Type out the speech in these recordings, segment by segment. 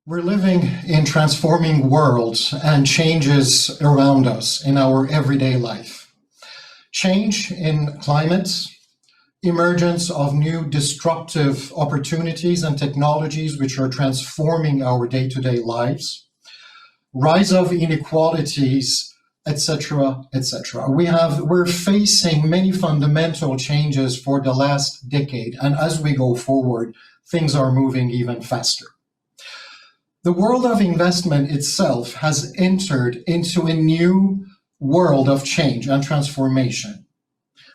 We're living in transforming worlds and changes around us in our everyday life. Change in climate, emergence of new disruptive opportunities and technologies which are transforming our day-to-day lives, rise of inequalities, etc., etc. We're facing many fundamental changes for the last decade, and as we go forward, things are moving even faster. The world of investment itself has entered into a new world of change and transformation.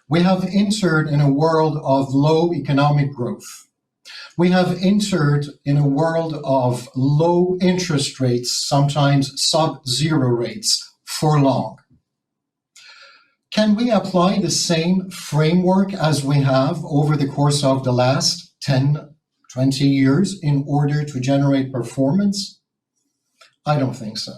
We have entered in a world of low economic growth. We have entered in a world of low interest rates, sometimes sub-zero rates, for long. Can we apply the same framework as we have over the course of the last 10, 20 years in order to generate performance? I don't think so.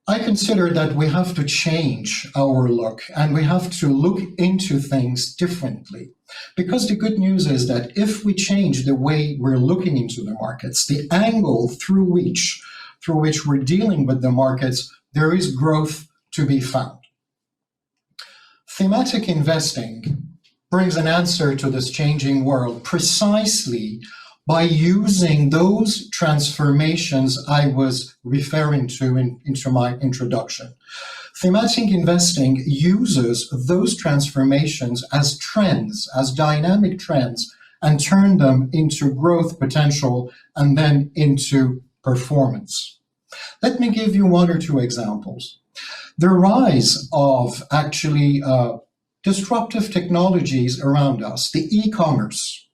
I consider that we have to change our look and we have to look into things differently. Because the good news is that if we change the way we're looking into the markets, the angle through which we're dealing with the markets, there is growth to be found. Thematic investing brings an answer to this changing world precisely by using those transformations I was referring to into my introduction. Thematic investing uses those transformations as trends, as dynamic trends, and turn them into growth potential and then into performance. Let me give you one or two examples. The rise of disruptive technologies around us, the e-commerce,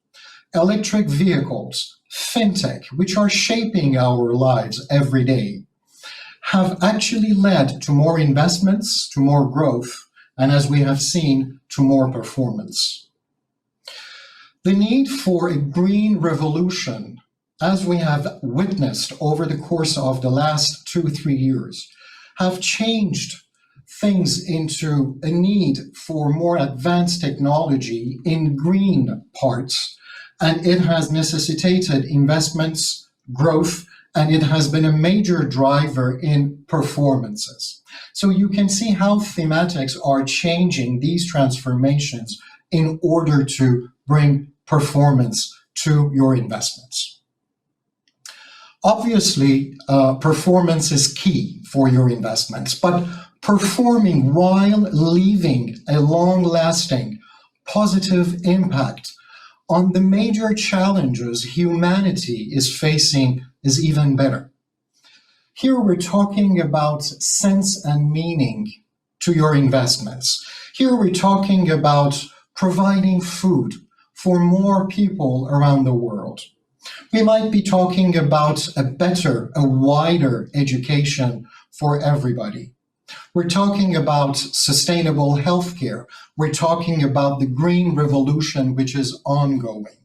electric vehicles, fintech, which are shaping our lives every day, have actually led to more investments, to more growth, and as we have seen, to more performance. The need for a green revolution, as we have witnessed over the course of the last 2-3 years, have changed things into a need for more advanced technology in green parts, and it has necessitated investments, growth, and it has been a major driver in performances. So you can see how thematics are changing these transformations in order to bring performance to your investments. Obviously, performance is key for your investments, but performing while leaving a long-lasting positive impact on the major challenges humanity is facing is even better. Here we're talking about sense and meaning to your investments. Here we're talking about providing food for more people around the world. We might be talking about a wider education for everybody. We're talking about sustainable healthcare. We're talking about the green revolution, which is ongoing.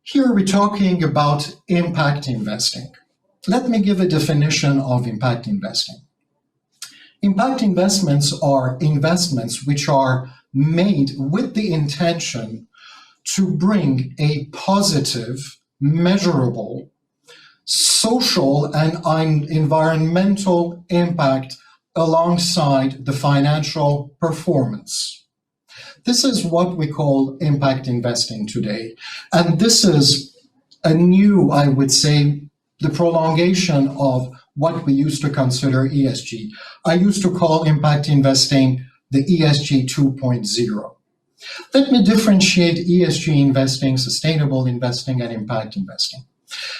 Here we're talking about impact investing. Let me give a definition of impact investing. Impact investments are investments which are made with the intention to bring a positive, measurable, social and environmental impact alongside the financial performance. This is what we call impact investing today. And this is a new, I would say, the prolongation of what we used to consider ESG. I used to call impact investing the ESG 2.0. Let me differentiate ESG investing, sustainable investing, and impact investing.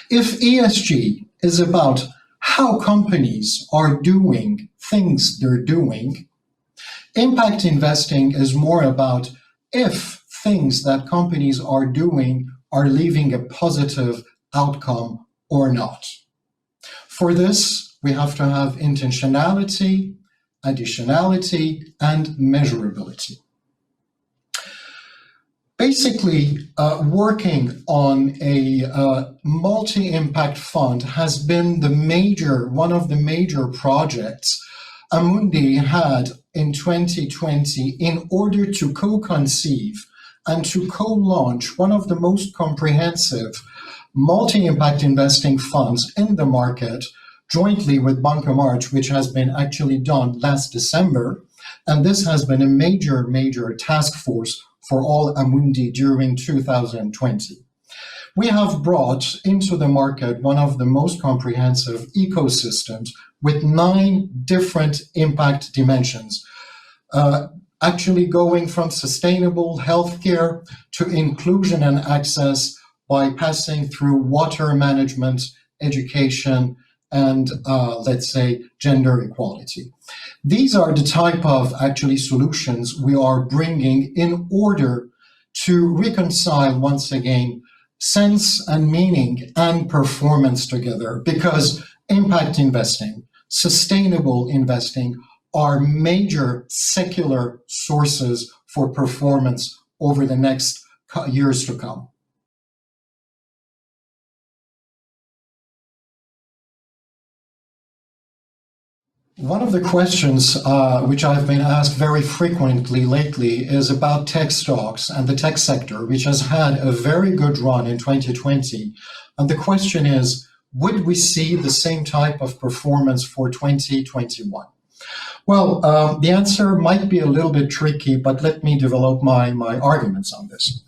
If ESG is about how companies are doing things they're doing, impact investing is more about if things that companies are doing are leaving a positive outcome or not. For this, we have to have intentionality, additionality, and measurability. Basically, working on a multi-impact fund has been one of the major projects Amundi had in 2020 in order to co-conceive and to co-launch one of the most comprehensive multi-impact investing funds in the market jointly with Banca March, which has been actually done last December. And this has been a major task force for all Amundi during 2020. We have brought into the market one of the most comprehensive ecosystems with 9 different impact dimensions, actually going from sustainable healthcare to inclusion and access by passing through water management, education, and let's say gender equality. These are the type of actually solutions we are bringing in order to reconcile once again sense and meaning and performance together, because impact investing, sustainable investing are major secular sources for performance over the next years to come. One of the questions which I've been asked very frequently lately is about tech stocks and the tech sector, which has had a very good run in 2020. And the question is, would we see the same type of performance for 2021? Well, the answer might be a little bit tricky, but let me develop my arguments on this.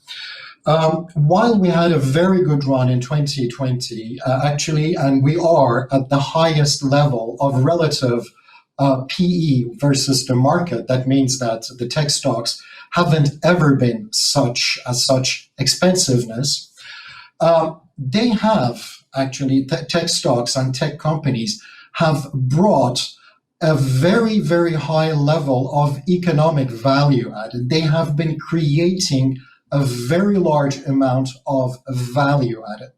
While we had a very good run in 2020, actually, and we are at the highest level of relative PE versus the market, that means that the tech stocks haven't ever been such expensiveness. They have actually, tech stocks and tech companies have brought a very high level of economic value added. They have been creating a very large amount of value added.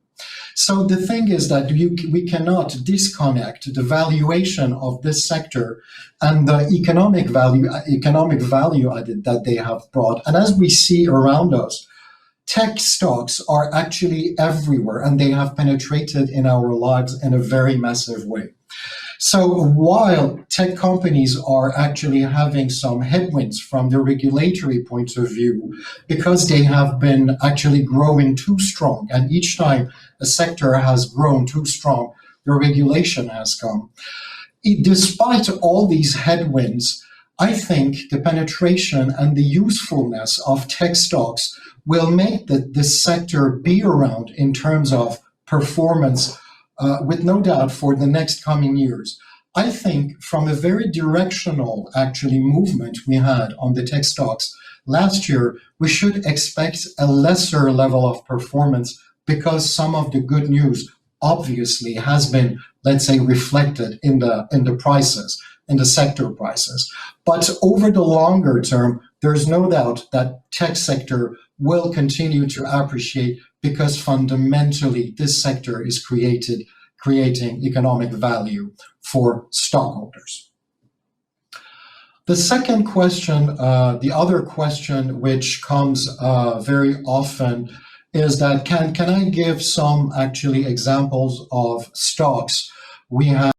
So the thing is that we cannot disconnect the valuation of this sector and the economic value added that they have brought. And as we see around us, tech stocks are actually everywhere, and they have penetrated in our lives in a very massive way. So while tech companies are actually having some headwinds from the regulatory point of view, because they have been actually growing too strong, and each time a sector has grown too strong, the regulation has come. Despite all these headwinds, I think the penetration and the usefulness of tech stocks will make this sector be around in terms of performance with no doubt for the next coming years. I think from a very directional actually movement we had on the tech stocks last year, we should expect a lesser level of performance because some of the good news obviously has been, let's say, reflected in the prices, in the sector prices. But over the longer term, there's no doubt that tech sector will continue to appreciate because fundamentally this sector is creating economic value for stockholders. The second question, the other question which comes very often is that can I give some actually examples of stocks we have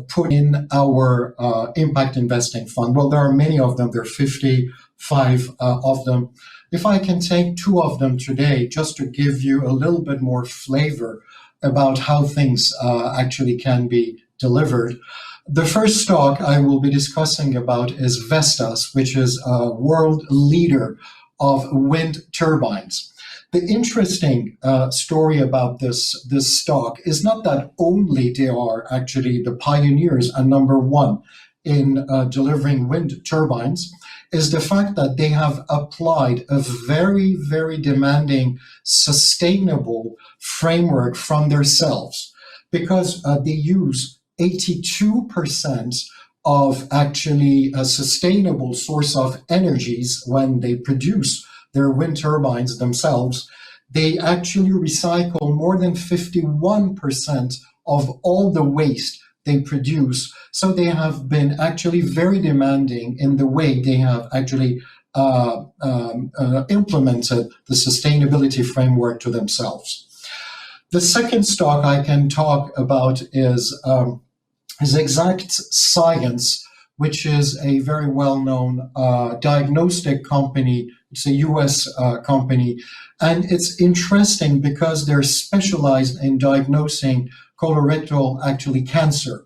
put in our impact investing fund? Well, there are many of them. There are 55 of them. If I can take 2 of them today, just to give you a little bit more flavor about how things actually can be delivered. The first stock I will be discussing about is Vestas, which is a world leader of wind turbines. The interesting story about this stock is not that only they are actually the pioneers and number one in delivering wind turbines, is the fact that they have applied a very, very demanding, sustainable framework from themselves, because they use 82% of actually a sustainable source of energies when they produce their wind turbines themselves. They actually recycle more than 51% of all the waste they produce. So they have been actually very demanding in the way they have actually implemented the sustainability framework to themselves. The second stock I can talk about is Exact Science, which is a very well-known diagnostic company It's a US company. And it's interesting because they're specialized in diagnosing colorectal cancer.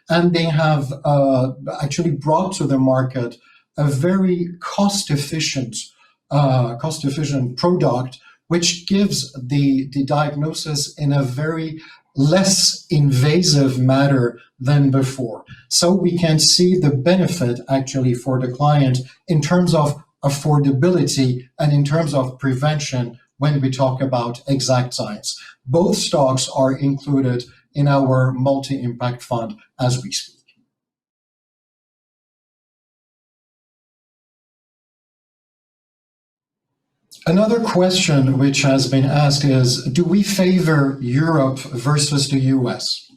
And they have actually brought to the market a very cost-efficient product, which gives the diagnosis in a very less invasive manner than before. So we can see the benefit actually for the client in terms of affordability and in terms of prevention when we talk about Exact Science. Both stocks are included in our multi-impact fund as we speak. Another question which has been asked is, do we favor Europe versus the US?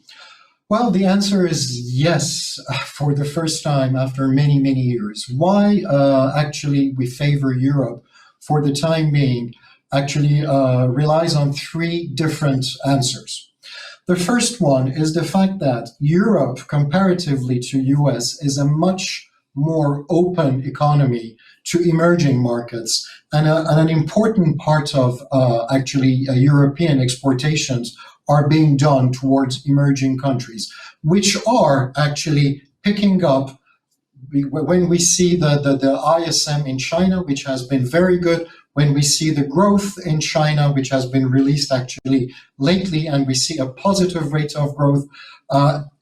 Well, the answer is yes, for the first time after many, many years. Why actually we favor Europe for the time being actually relies on three different answers. The first one is the fact that Europe, comparatively to US, is a much more open economy to emerging markets, and an important part of European exportations are being done towards emerging countries, which are actually picking up when we see the ISM in China, which has been very good, when we see the growth in China, which has been released actually lately, and we see a positive rate of growth,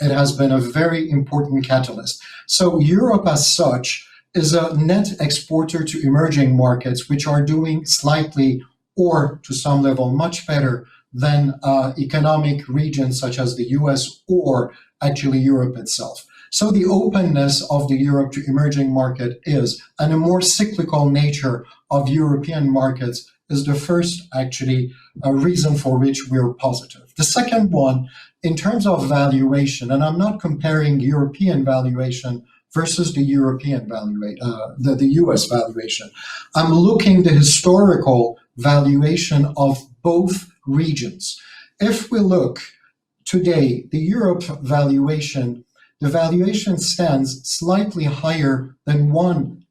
it has been a very important catalyst. So Europe as such is a net exporter to emerging markets, which are doing slightly or to some level much better than economic regions such as the US or actually Europe itself. So the openness of the Europe to emerging market is, and a more cyclical nature of European markets is the first reason for which we're positive. The second one, in terms of valuation, and I'm not comparing European valuation versus the European the US valuation. I'm looking the historical valuation of both regions. If we look today, the Europe valuation, the valuation stands slightly higher than one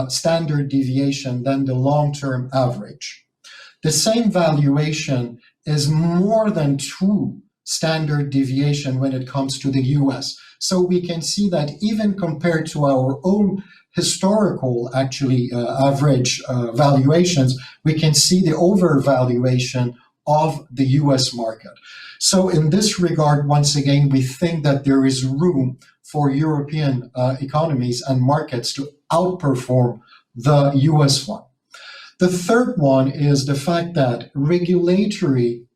standard deviation than the long-term average. The same valuation is more than two standard deviation when it comes to the US. So we can see that even compared to our own historical average valuations, we can see the overvaluation of the US market. So in this regard, once again, we think that there is room for European economies and markets to outperform the US one. The third one is the fact that regulatory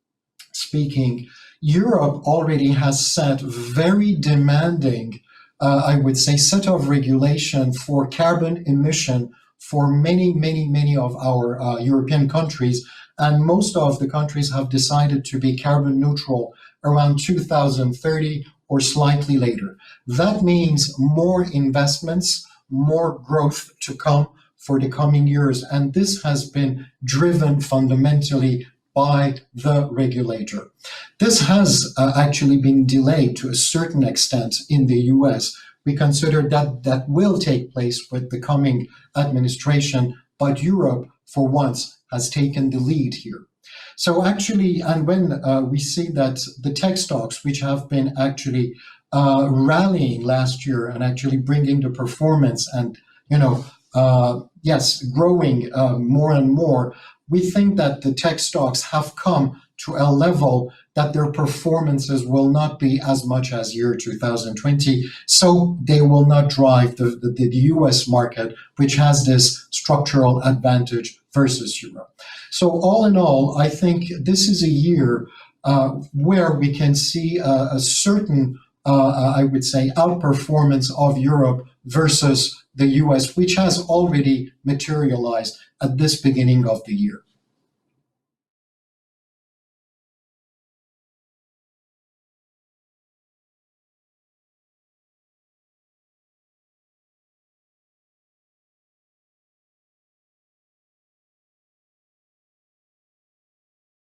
speaking, Europe already has set very demanding, set of regulation for carbon emission for many of our European countries. And most of the countries have decided to be carbon neutral around 2030 or slightly later. That means more investments, more growth to come for the coming years. And this has been driven fundamentally by the regulator. This has actually been delayed to a certain extent in the US. We consider that that will take place with the coming administration, but Europe, for once, has taken the lead here. So actually, and when we see that the tech stocks, which have been rallying last year and actually bringing the performance and, growing more and more, we think that the tech stocks have come to a level that their performances will not be as much as year 2020. So they will not drive the US market, which has this structural advantage versus Europe. So all in all, I think this is a year where we can see a certain, outperformance of Europe versus the US, which has already materialized at this beginning of the year.